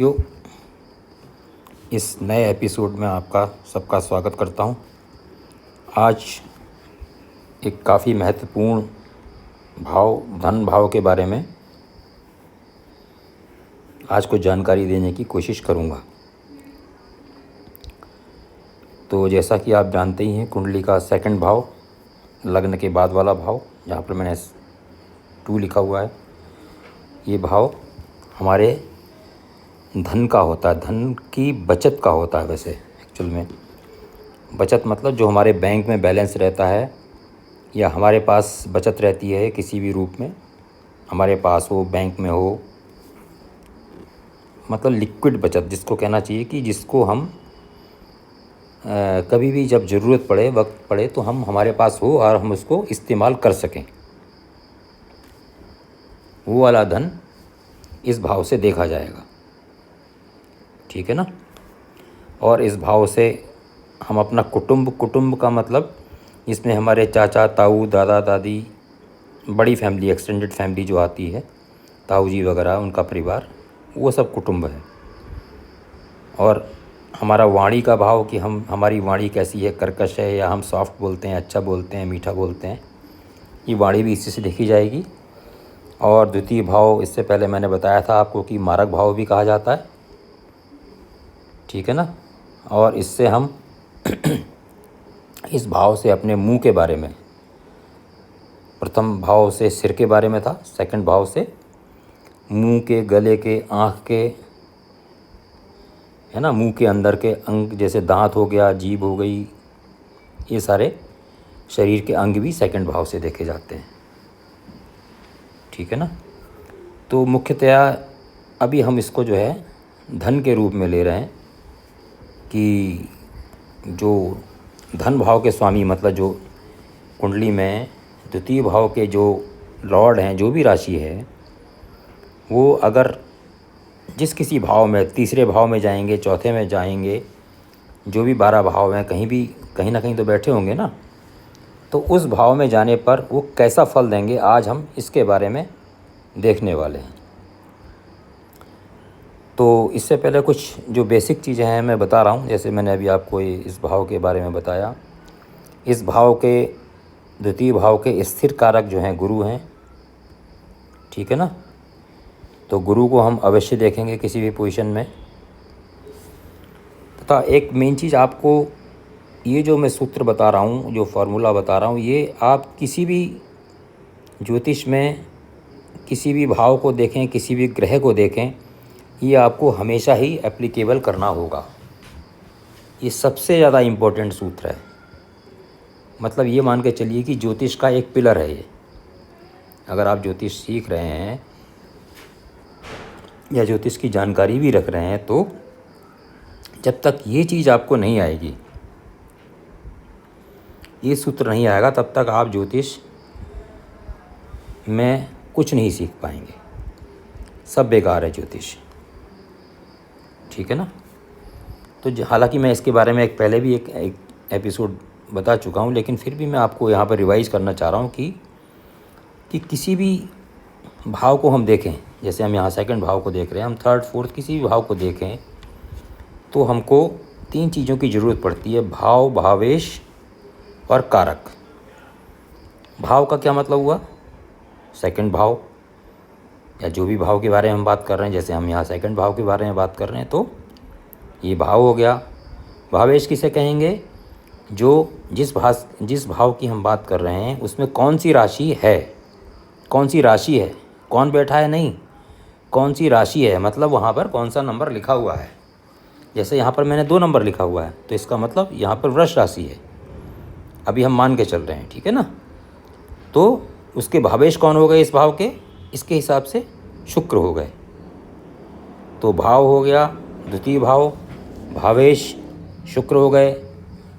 यो इस नए एपिसोड में आपका सबका स्वागत करता हूं। आज एक काफ़ी महत्वपूर्ण धन भाव के बारे में आज कुछ जानकारी देने की कोशिश करूंगा। तो जैसा कि आप जानते ही हैं, कुंडली का सेकंड भाव, लग्न के बाद वाला भाव, जहाँ पर मैंने 2 लिखा हुआ है, ये भाव हमारे धन का होता है, धन की बचत का होता है। वैसे एक्चुअल में बचत मतलब जो हमारे बैंक में बैलेंस रहता है या हमारे पास बचत रहती है किसी भी रूप में, हमारे पास हो, बैंक में हो, मतलब लिक्विड बचत जिसको कहना चाहिए, कि जिसको हम कभी भी जब ज़रूरत पड़े, वक्त पड़े, तो हमारे पास हो और हम उसको इस्तेमाल कर सकें। वो वाला धन इस भाव से देखा जाएगा, ठीक है ना। और इस भाव से हम अपना कुटुंब का मतलब इसमें हमारे चाचा ताऊ, दादा दादी, बड़ी फैमिली, एक्सटेंडेड फैमिली जो आती है, ताऊ जी वगैरह, उनका परिवार, वो सब कुटुंब है। और हमारा वाणी का भाव, कि हमारी वाणी कैसी है, कर्कश है या हम सॉफ्ट बोलते हैं, अच्छा बोलते हैं, मीठा बोलते हैं, ये वाणी भी इसी से देखी जाएगी। और द्वितीय भाव, इससे पहले मैंने बताया था आपको कि मारक भाव भी कहा जाता है, ठीक है ना। और इससे हम इस भाव से अपने मुंह के बारे में, प्रथम भाव से सिर के बारे में था, सेकंड भाव से मुंह के, गले के, आँख के, है ना, मुंह के अंदर के अंग जैसे दांत हो गया, जीभ हो गई, ये सारे शरीर के अंग भी सेकंड भाव से देखे जाते हैं, ठीक है ना। तो मुख्यतया अभी हम इसको जो है धन के रूप में ले रहे हैं, कि जो धन भाव के स्वामी, मतलब जो कुंडली में द्वितीय भाव के जो लॉर्ड हैं, जो भी राशि है, वो अगर जिस किसी भाव में, तीसरे भाव में जाएंगे, चौथे में जाएंगे, जो भी 12 भाव हैं, कहीं ना कहीं तो बैठे होंगे ना, तो उस भाव में जाने पर वो कैसा फल देंगे, आज हम इसके बारे में देखने वाले हैं। तो इससे पहले कुछ जो बेसिक चीज़ें हैं मैं बता रहा हूँ। जैसे मैंने अभी आपको इस भाव के बारे में बताया, इस भाव के द्वितीय भाव के स्थिर कारक जो हैं गुरु हैं, ठीक है ना। तो गुरु को हम अवश्य देखेंगे किसी भी पोजीशन में। तथा एक मेन चीज़, आपको ये जो मैं सूत्र बता रहा हूँ, जो फार्मूला बता रहा हूँ, ये आप किसी भी ज्योतिष में किसी भी भाव को देखें, किसी भी ग्रह को देखें, ये आपको हमेशा ही एप्लीकेबल करना होगा। ये सबसे ज़्यादा इम्पोर्टेंट सूत्र है। मतलब ये मान के चलिए कि ज्योतिष का एक पिलर है ये। अगर आप ज्योतिष सीख रहे हैं या ज्योतिष की जानकारी भी रख रहे हैं, तो जब तक ये चीज़ आपको नहीं आएगी, ये सूत्र नहीं आएगा, तब तक आप ज्योतिष में कुछ नहीं सीख पाएंगे। सब बेकार है ज्योतिष, ठीक है ना। तो हालांकि मैं इसके बारे में पहले भी एक एपिसोड बता चुका हूँ, लेकिन फिर भी मैं आपको यहाँ पर रिवाइज करना चाह रहा हूँ कि किसी भी भाव को हम देखें, जैसे हम यहाँ सेकंड भाव को देख रहे हैं, हम थर्ड फोर्थ किसी भी भाव को देखें, तो हमको 3 चीज़ों की ज़रूरत पड़ती है: भाव, भावेश और कारक। भाव का क्या मतलब हुआ? सेकंड भाव, या जो भी भाव के बारे में हम बात कर रहे हैं, जैसे हम यहाँ सेकंड भाव के बारे में बात कर रहे हैं, तो ये भाव हो गया। भावेश किसे कहेंगे? जो जिस भाव की हम बात कर रहे हैं उसमें कौन सी राशि है, कौन सी राशि है, कौन बैठा है नहीं, कौन सी राशि है, मतलब वहाँ पर कौन सा नंबर लिखा हुआ है। जैसे यहाँ पर मैंने 2 नंबर लिखा हुआ है, तो इसका मतलब यहाँ पर वृष राशि है, अभी हम मान के चल रहे हैं, ठीक है ना। तो उसके भावेश कौन हो गए इस भाव के? इसके हिसाब से शुक्र हो गए। तो भाव हो गया द्वितीय भाव, भावेश शुक्र हो गए,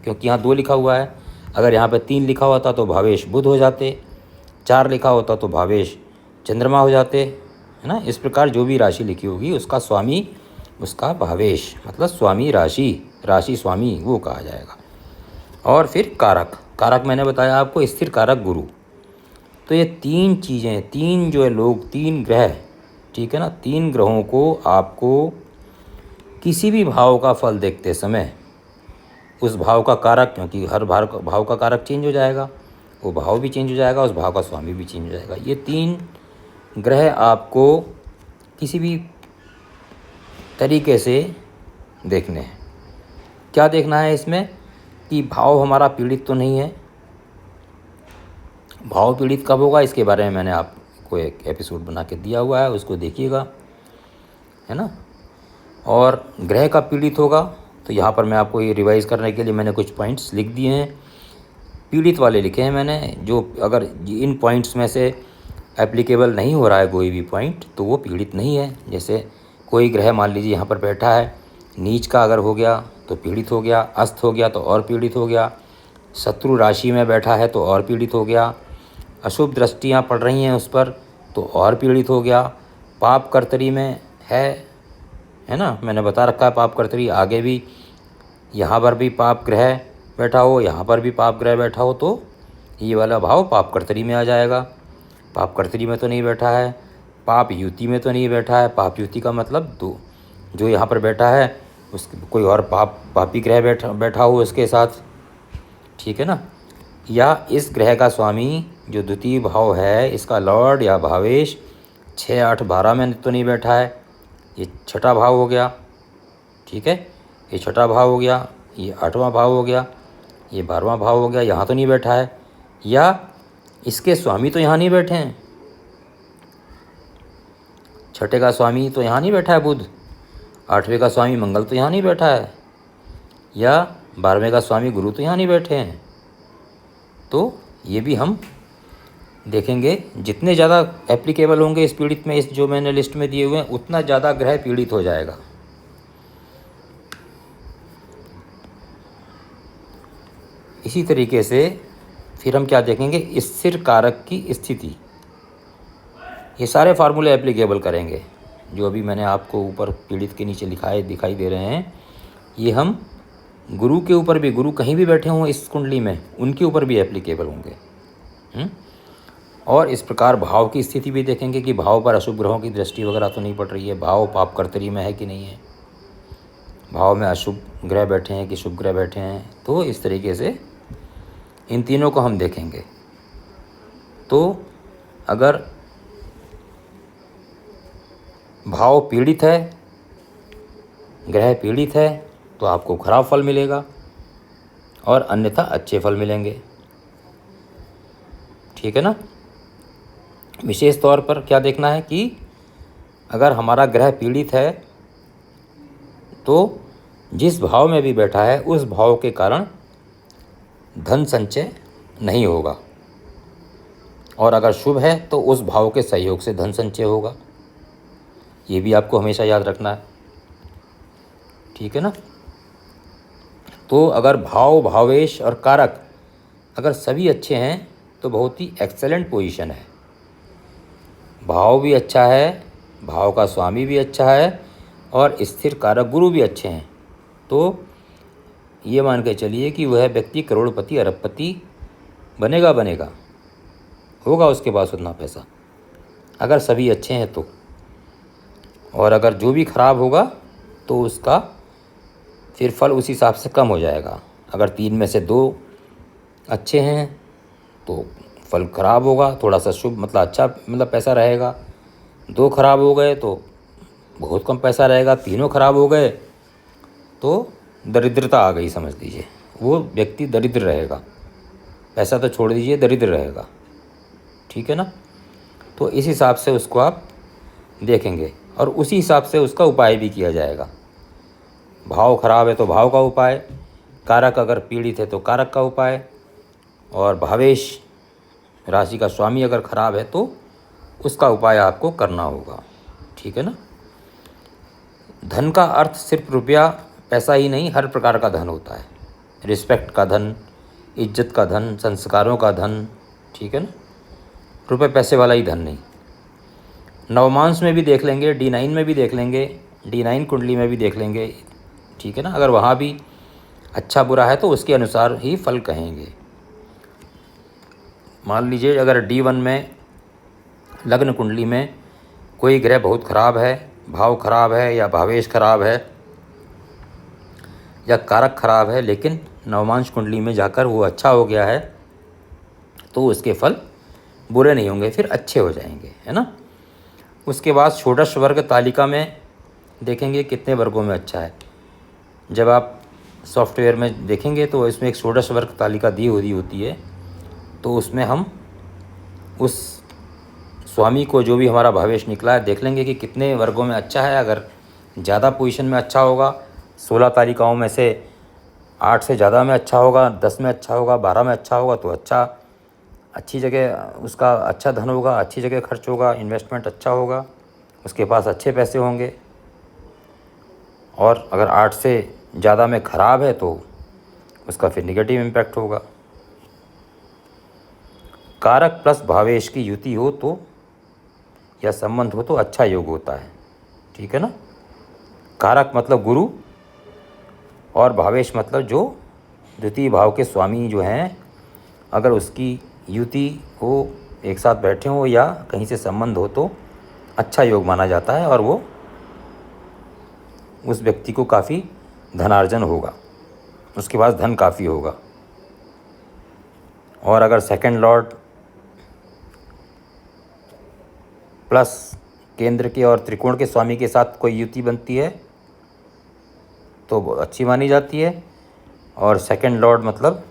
क्योंकि यहाँ 2 लिखा हुआ है। अगर यहाँ पे 3 लिखा होता तो भावेश बुध हो जाते, 4 लिखा होता तो भावेश चंद्रमा हो जाते, है ना। इस प्रकार जो भी राशि लिखी होगी उसका स्वामी, उसका भावेश मतलब स्वामी राशि, राशि स्वामी वो कहा जाएगा। और फिर कारक, कारक मैंने बताया आपको, स्थिर कारक गुरु। तो ये 3 चीज़ें, 3 जो है लोग, 3 ग्रह, ठीक है ना, 3 ग्रहों को आपको किसी भी भाव का फल देखते समय उस भाव का कारक, क्योंकि हर भाव का कारक चेंज हो जाएगा, वो भाव भी चेंज हो जाएगा, उस भाव का स्वामी भी चेंज हो जाएगा। ये 3 ग्रह आपको किसी भी तरीके से देखने हैं। क्या देखना है इसमें कि भाव हमारा पीड़ित तो नहीं है। भाव पीड़ित कब होगा इसके बारे में मैंने आपको एक एपिसोड बना के दिया हुआ है, उसको देखिएगा, है ना। और ग्रह का पीड़ित होगा तो यहाँ पर मैं आपको ये रिवाइज़ करने के लिए मैंने कुछ पॉइंट्स लिख दिए हैं, पीड़ित वाले लिखे हैं मैंने, जो अगर इन पॉइंट्स में से एप्लीकेबल नहीं हो रहा है कोई भी पॉइंट तो वो पीड़ित नहीं है। जैसे कोई ग्रह मान लीजिए यहाँ पर बैठा है, नीच का अगर हो गया तो पीड़ित हो गया, अस्त हो गया तो और पीड़ित हो गया, शत्रु राशि में बैठा है तो और पीड़ित हो गया, अशुभ दृष्टियाँ पड़ रही हैं उस पर तो और पीड़ित हो गया, पाप कर्तरी में है ना, मैंने बता रखा है पाप कर्तरी, आगे भी यहाँ पर भी पाप ग्रह बैठा हो, यहाँ पर भी पाप ग्रह बैठा हो तो ये वाला भाव पाप कर्तरी में आ जाएगा। पाप कर्तरी में तो नहीं बैठा है, पाप युति में तो नहीं बैठा है। पाप युति का मतलब जो यहाँ पर बैठा है उस कोई और पापी ग्रह बैठा हो उसके साथ, ठीक है ना। या इस ग्रह का स्वामी जो द्वितीय भाव है, इसका लॉर्ड या भावेश 6, 8, 12 में तो नहीं बैठा है, ये छठा भाव हो गया, ठीक है, ये छठा भाव हो गया, ये 8वां भाव हो गया, ये 12वां भाव हो गया, यहाँ तो नहीं बैठा है। या इसके स्वामी तो यहाँ नहीं बैठे हैं, छठे का स्वामी तो यहाँ नहीं बैठा है बुध, 8वें का स्वामी मंगल तो यहाँ नहीं बैठा है, या 12वें का स्वामी गुरु तो यहाँ नहीं बैठे हैं। तो ये भी हम देखेंगे। जितने ज़्यादा एप्लीकेबल होंगे इस पीड़ित में, इस जो मैंने लिस्ट में दिए हुए हैं, उतना ज़्यादा ग्रह पीड़ित हो जाएगा। इसी तरीके से फिर हम क्या देखेंगे, स्थिर कारक की स्थिति। ये सारे फार्मूले एप्लीकेबल करेंगे जो अभी मैंने आपको ऊपर पीड़ित के नीचे दिखाई दे रहे हैं। ये हम गुरु के ऊपर भी, गुरु कहीं भी बैठे हों इस कुंडली में, उनके ऊपर भी एप्लीकेबल होंगे। और इस प्रकार भाव की स्थिति भी देखेंगे कि भाव पर अशुभ ग्रहों की दृष्टि वगैरह तो नहीं पड़ रही है, भाव पाप कर्तरी में है कि नहीं है, भाव में अशुभ ग्रह बैठे हैं कि शुभ ग्रह बैठे हैं। तो इस तरीके से इन तीनों को हम देखेंगे। तो अगर भाव पीड़ित है, ग्रह पीड़ित है तो आपको खराब फल मिलेगा और अन्यथा अच्छे फल मिलेंगे, ठीक है ना। विशेष तौर पर क्या देखना है कि अगर हमारा ग्रह पीड़ित है तो जिस भाव में भी बैठा है उस भाव के कारण धन संचय नहीं होगा, और अगर शुभ है तो उस भाव के सहयोग से धन संचय होगा। ये भी आपको हमेशा याद रखना है, ठीक है ना। तो अगर भाव, भावेश और कारक अगर सभी अच्छे हैं तो बहुत ही एक्सेलेंट पोजीशन है। भाव भी अच्छा है, भाव का स्वामी भी अच्छा है और स्थिर कारक गुरु भी अच्छे हैं, तो ये मान के चलिए कि वह व्यक्ति करोड़पति, अरबपति बनेगा, होगा उसके पास उतना पैसा, अगर सभी अच्छे हैं तो। और अगर जो भी खराब होगा तो उसका फिर फल उस हिसाब से कम हो जाएगा। अगर 3 में से 2 अच्छे हैं तो फल खराब होगा, थोड़ा सा शुभ मतलब अच्छा मतलब पैसा रहेगा। 2 खराब हो गए तो बहुत कम पैसा रहेगा। 3 खराब हो गए तो दरिद्रता आ गई, समझ लीजिए वो व्यक्ति दरिद्र रहेगा, पैसा तो छोड़ दीजिए दरिद्र रहेगा, ठीक है ना। तो इस हिसाब से उसको आप देखेंगे और उसी हिसाब से उसका उपाय भी किया जाएगा। भाव खराब है तो भाव का उपाय, कारक अगर पीड़ित है तो कारक का उपाय, और भावेश राशि का स्वामी अगर खराब है तो उसका उपाय आपको करना होगा, ठीक है ना। धन का अर्थ सिर्फ रुपया पैसा ही नहीं, हर प्रकार का धन होता है। रिस्पेक्ट का धन, इज्जत का धन, संस्कारों का धन, ठीक है ना, रुपए पैसे वाला ही धन नहीं। नवमांश में भी देख लेंगे, D9 में भी देख लेंगे, D9 कुंडली में भी देख लेंगे, ठीक है ना। अगर वहाँ भी अच्छा बुरा है तो उसके अनुसार ही फल कहेंगे। मान लीजिए अगर D1 में लग्न कुंडली में कोई ग्रह बहुत खराब है, भाव खराब है या भावेश खराब है या कारक खराब है लेकिन नवमांश कुंडली में जाकर वो अच्छा हो गया है, तो उसके फल बुरे नहीं होंगे, फिर अच्छे हो जाएंगे, है ना। उसके बाद षोडश वर्ग तालिका में देखेंगे कितने वर्गों में अच्छा है। जब आप सॉफ्टवेयर में देखेंगे तो इसमें एक षोडश वर्ग तालिका दी हुई होती है, तो उसमें हम उस स्वामी को जो भी हमारा भावेश निकला है देख लेंगे कि कितने वर्गों में अच्छा है। अगर ज़्यादा पोजीशन में अच्छा होगा, 16 तालिकाओं में से 8 से ज़्यादा में अच्छा होगा, 10 में अच्छा होगा, 12 में अच्छा होगा, तो अच्छी जगह उसका अच्छा धन होगा, अच्छी जगह खर्च होगा, इन्वेस्टमेंट अच्छा होगा, उसके पास अच्छे पैसे होंगे। और अगर 8 से ज़्यादा में ख़राब है तो उसका फिर निगेटिव इम्पैक्ट होगा। कारक प्लस भावेश की युति हो तो या संबंध हो तो अच्छा योग होता है, ठीक है ना। कारक मतलब गुरु और भावेश मतलब जो द्वितीय भाव के स्वामी जो हैं, अगर उसकी युति हो, एक साथ बैठे हो या कहीं से संबंध हो तो अच्छा योग माना जाता है और वो उस व्यक्ति को काफ़ी धनार्जन होगा, उसके पास धन काफ़ी होगा। और अगर सेकंड लॉर्ड प्लस केंद्र के और त्रिकोण के स्वामी के साथ कोई युति बनती है तो वो अच्छी मानी जाती है। और सेकंड लॉर्ड मतलब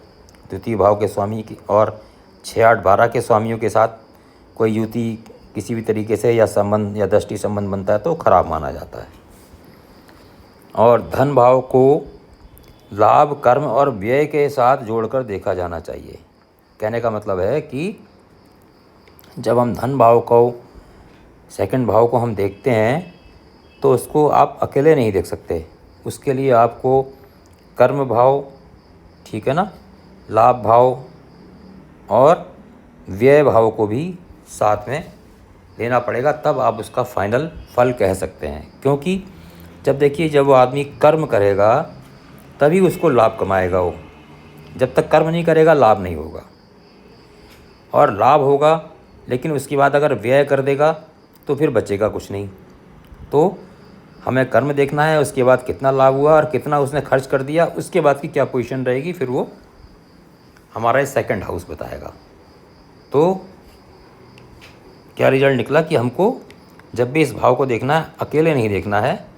द्वितीय भाव के स्वामी की और 6, 8, 12 के स्वामियों के साथ कोई युति किसी भी तरीके से या संबंध या दृष्टि संबंध बनता है तो खराब माना जाता है। और धन भाव को लाभ, कर्म और व्यय के साथ जोड़कर देखा जाना चाहिए। कहने का मतलब है कि जब हम धन भाव को, सेकंड भाव को हम देखते हैं तो उसको आप अकेले नहीं देख सकते, उसके लिए आपको कर्म भाव, ठीक है ना, लाभ भाव और व्यय भाव को भी साथ में लेना पड़ेगा, तब आप उसका फाइनल फल कह सकते हैं। क्योंकि जब देखिए, जब वो आदमी कर्म करेगा तभी उसको लाभ कमाएगा, वो जब तक कर्म नहीं करेगा लाभ नहीं होगा। और लाभ होगा लेकिन उसके बाद अगर व्यय कर देगा तो फिर बचेगा कुछ नहीं। तो हमें कर्म देखना है, उसके बाद कितना लाभ हुआ और कितना उसने खर्च कर दिया, उसके बाद की क्या पोजीशन रहेगी, फिर वो हमारा सेकंड हाउस बताएगा। तो क्या रिजल्ट निकला कि हमको जब भी इस भाव को देखना है, अकेले नहीं देखना है,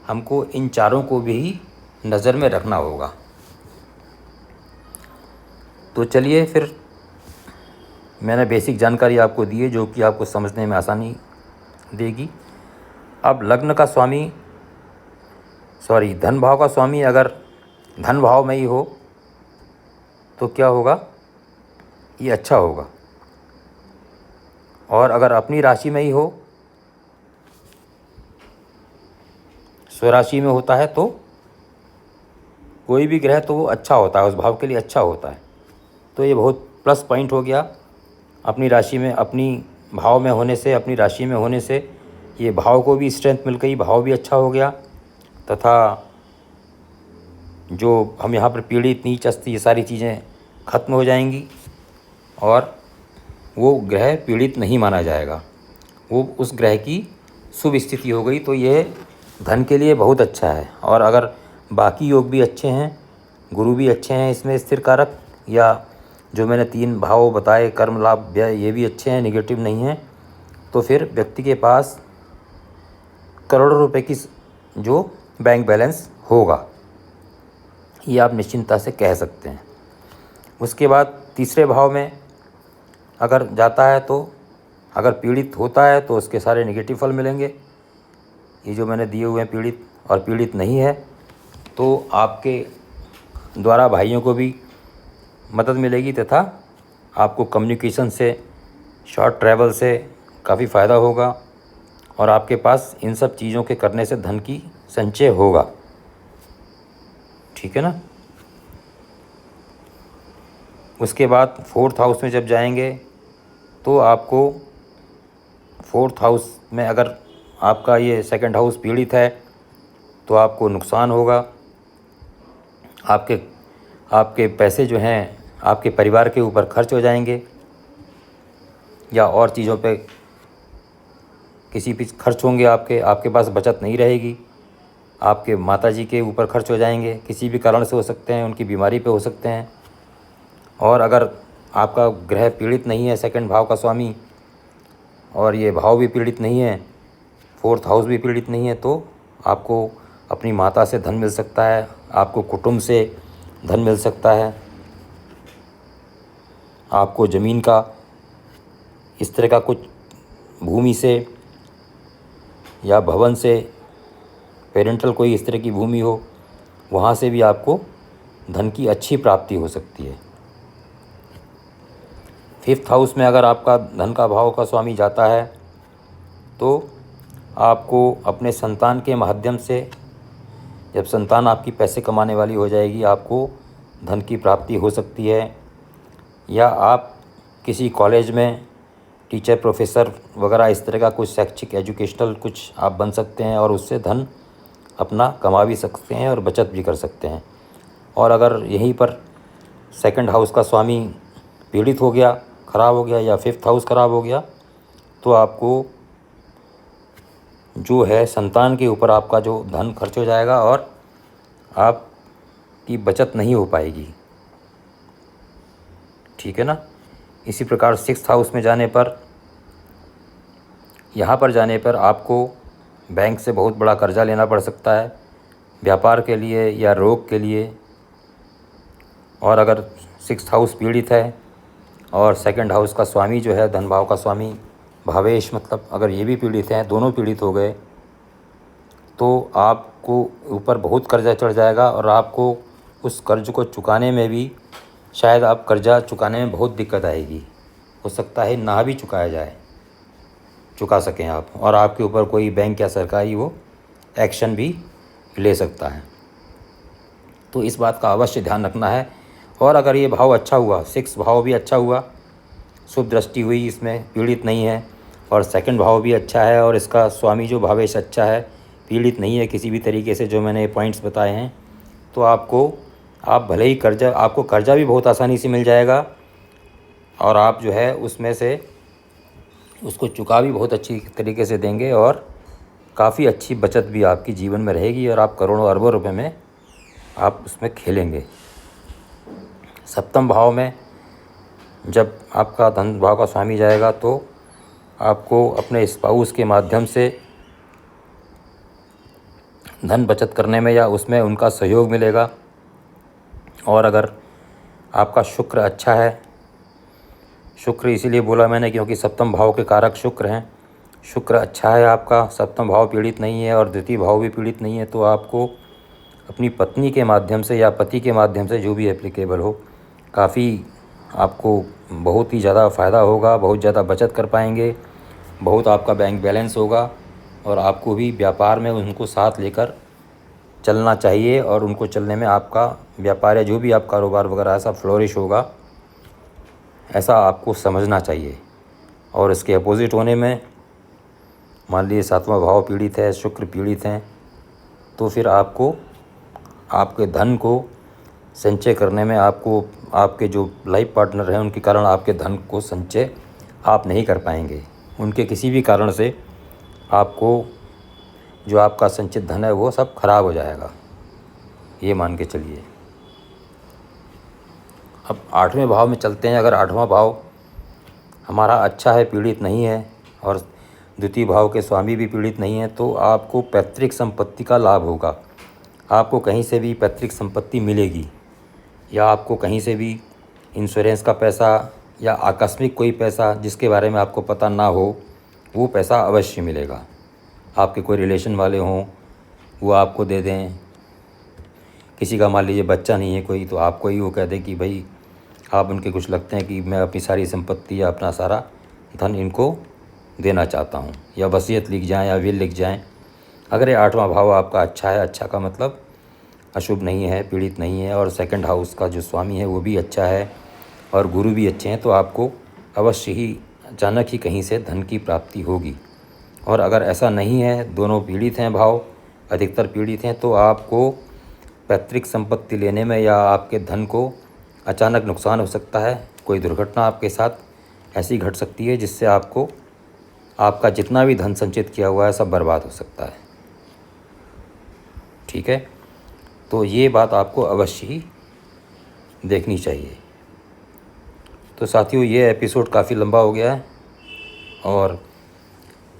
हमको इन चारों को भी नज़र में रखना होगा। तो चलिए, फिर मैंने बेसिक जानकारी आपको दी है जो कि आपको समझने में आसानी देगी। अब लग्न का स्वामी, धन भाव का स्वामी अगर धन भाव में ही हो तो क्या होगा, ये अच्छा होगा। और अगर अपनी राशि में ही हो, स्वराशि में होता है, तो कोई भी ग्रह तो वो अच्छा होता है, उस भाव के लिए अच्छा होता है। तो ये बहुत प्लस पॉइंट हो गया। अपनी राशि में, अपनी भाव में होने से, अपनी राशि में होने से ये भाव को भी स्ट्रेंथ मिल गई, भाव भी अच्छा हो गया, तथा जो हम यहाँ पर पीड़ित, नीच, अस्थि, ये सारी चीज़ें खत्म हो जाएंगी और वो ग्रह पीड़ित नहीं माना जाएगा, वो उस ग्रह की शुभ स्थिति हो गई। तो ये धन के लिए बहुत अच्छा है। और अगर बाकी योग भी अच्छे हैं, गुरु भी अच्छे हैं इसमें स्थिर कारक, या जो मैंने 3 भाव बताए, कर्म, लाभ, व्यय, ये भी अच्छे हैं, निगेटिव नहीं हैं, तो फिर व्यक्ति के पास करोड़ों रुपए की जो बैंक बैलेंस होगा, ये आप निश्चिंता से कह सकते हैं। उसके बाद तीसरे भाव में अगर जाता है तो अगर पीड़ित होता है तो उसके सारे नेगेटिव फल मिलेंगे, ये जो मैंने दिए हुए हैं पीड़ित। और पीड़ित नहीं है तो आपके द्वारा भाइयों को भी मदद मिलेगी, तथा आपको कम्युनिकेशन से, शॉर्ट ट्रैवल से काफ़ी फ़ायदा होगा और आपके पास इन सब चीज़ों के करने से धन की संचय होगा, ठीक है ना। उसके बाद 4th हाउस में जब जाएंगे तो आपको 4th हाउस में अगर आपका ये सेकंड हाउस पीड़ित है तो आपको नुकसान होगा, आपके पैसे जो हैं आपके परिवार के ऊपर खर्च हो जाएंगे या और चीज़ों पे किसी भी खर्च होंगे, आपके पास बचत नहीं रहेगी। आपके माताजी के ऊपर खर्च हो जाएंगे, किसी भी कारण से हो सकते हैं, उनकी बीमारी पे हो सकते हैं। और अगर आपका ग्रह पीड़ित नहीं है, सेकंड भाव का स्वामी, और ये भाव भी पीड़ित नहीं है, फोर्थ हाउस भी पीड़ित नहीं है, तो आपको अपनी माता से धन मिल सकता है, आपको कुटुंब से धन मिल सकता है, आपको ज़मीन का इस तरह का कुछ भूमि से या भवन से, पेरेंटल कोई इस तरह की भूमि हो, वहाँ से भी आपको धन की अच्छी प्राप्ति हो सकती है। फिफ्थ हाउस में अगर आपका धन का भाव का स्वामी जाता है तो आपको अपने संतान के माध्यम से, जब संतान आपकी पैसे कमाने वाली हो जाएगी, आपको धन की प्राप्ति हो सकती है। या आप किसी कॉलेज में टीचर, प्रोफेसर वगैरह इस तरह का कुछ शैक्षिक एजुकेशनल कुछ आप बन सकते हैं और उससे धन अपना कमा भी सकते हैं और बचत भी कर सकते हैं। और अगर यहीं पर सेकंड हाउस का स्वामी पीड़ित हो गया, ख़राब हो गया, या फिफ्थ हाउस ख़राब हो गया, तो आपको जो है संतान के ऊपर आपका जो धन खर्च हो जाएगा और आपकी बचत नहीं हो पाएगी। ठीक है ना। इसी प्रकार सिक्स्थ हाउस में जाने पर, यहाँ पर जाने पर आपको बैंक से बहुत बड़ा कर्जा लेना पड़ सकता है, व्यापार के लिए या रोग के लिए। और अगर सिक्स्थ हाउस पीड़ित है और सेकंड हाउस का स्वामी जो है, धन भाव का स्वामी भावेश, मतलब अगर ये भी पीड़ित हैं, दोनों पीड़ित हो गए, तो आपको ऊपर बहुत कर्जा चढ़ जाएगा और आपको उस कर्ज को चुकाने में भी, शायद आप कर्जा चुकाने में बहुत दिक्कत आएगी, हो सकता है ना भी चुका सकें आप, और आपके ऊपर कोई बैंक या सरकारी वो एक्शन भी ले सकता है। तो इस बात का अवश्य ध्यान रखना है। और अगर ये भाव अच्छा हुआ, सिक्स भाव भी अच्छा हुआ, शुभ दृष्टि हुई, इसमें पीड़ित नहीं है, और सेकंड भाव भी अच्छा है, और इसका स्वामी जो भावेश अच्छा है, पीड़ित नहीं है किसी भी तरीके से, जो मैंने पॉइंट्स बताए हैं, तो आप भले ही आपको कर्जा भी बहुत आसानी से मिल जाएगा, और आप जो है उसमें से उसको चुका भी बहुत अच्छी तरीके से देंगे, और काफ़ी अच्छी बचत भी आपकी जीवन में रहेगी, और आप करोड़ों अरबों रुपए में आप उसमें खेलेंगे। सप्तम भाव में जब आपका धन भाव का स्वामी जाएगा तो आपको अपने स्पाउस के माध्यम से धन बचत करने में या उसमें उनका सहयोग मिलेगा। और अगर आपका शुक्र अच्छा है, शुक्र इसीलिए बोला मैंने क्योंकि सप्तम भाव के कारक शुक्र हैं, शुक्र अच्छा है आपका, सप्तम भाव पीड़ित नहीं है और द्वितीय भाव भी पीड़ित नहीं है, तो आपको अपनी पत्नी के माध्यम से या पति के माध्यम से, जो भी एप्लीकेबल हो, काफ़ी आपको बहुत ही ज़्यादा फ़ायदा होगा, बहुत ज़्यादा बचत कर पाएंगे, बहुत आपका बैंक बैलेंस होगा, और आपको भी व्यापार में उनको साथ लेकर चलना चाहिए, और उनको चलने में आपका व्यापार या जो भी आप कारोबार वगैरह ऐसा फ्लोरिश होगा, ऐसा आपको समझना चाहिए। और इसके अपोजिट होने में, मान लीजिए सातवां भाव पीड़ित है, शुक्र पीड़ित हैं, तो फिर आपको आपके धन को संचय करने में, आपको आपके जो लाइफ पार्टनर हैं उनके कारण आपके धन को संचय आप नहीं कर पाएंगे। उनके किसी भी कारण से आपको जो आपका संचित धन है वो सब खराब हो जाएगा, ये मान के चलिए। अब आठवें भाव में चलते हैं। अगर आठवां भाव हमारा अच्छा है, पीड़ित नहीं है, और द्वितीय भाव के स्वामी भी पीड़ित नहीं है, तो आपको पैतृक संपत्ति का लाभ होगा। आपको कहीं से भी पैतृक संपत्ति मिलेगी, या आपको कहीं से भी इंश्योरेंस का पैसा या आकस्मिक कोई पैसा जिसके बारे में आपको पता ना हो, वो पैसा अवश्य मिलेगा। आपके कोई रिलेशन वाले हों, वो आपको दे दें। किसी का मान लीजिए बच्चा नहीं है कोई, तो आपको ही वो कह दे कि भाई आप उनके कुछ लगते हैं कि मैं अपनी सारी संपत्ति या अपना सारा धन इनको देना चाहता हूँ, या वसीयत लिख जाएं या विल लिख जाएं। अगर ये आठवां भाव आपका अच्छा है, अच्छा का मतलब अशुभ नहीं है, पीड़ित नहीं है, और सेकंड हाउस का जो स्वामी है वो भी अच्छा है, और गुरु भी अच्छे हैं, तो आपको अवश्य ही अचानक ही कहीं से धन की प्राप्ति होगी। और अगर ऐसा नहीं है, दोनों पीड़ित हैं, भाव अधिकतर पीड़ित हैं, तो आपको पैतृक संपत्ति लेने में या आपके धन को अचानक नुकसान हो सकता है। कोई दुर्घटना आपके साथ ऐसी घट सकती है जिससे आपको आपका जितना भी धन संचित किया हुआ है सब बर्बाद हो सकता है। ठीक है, तो ये बात आपको अवश्य ही देखनी चाहिए। तो साथियों, ये एपिसोड काफ़ी लंबा हो गया है और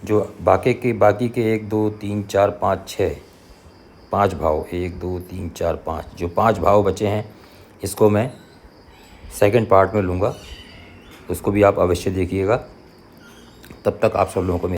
जो बाकी के 1 2 3 4 5 6 5 भाव, 1 2 3 4 5 जो 5 भाव बचे हैं, इसको मैं सेकंड पार्ट में लूँगा। उसको भी आप अवश्य देखिएगा। तब तक आप सब लोगों को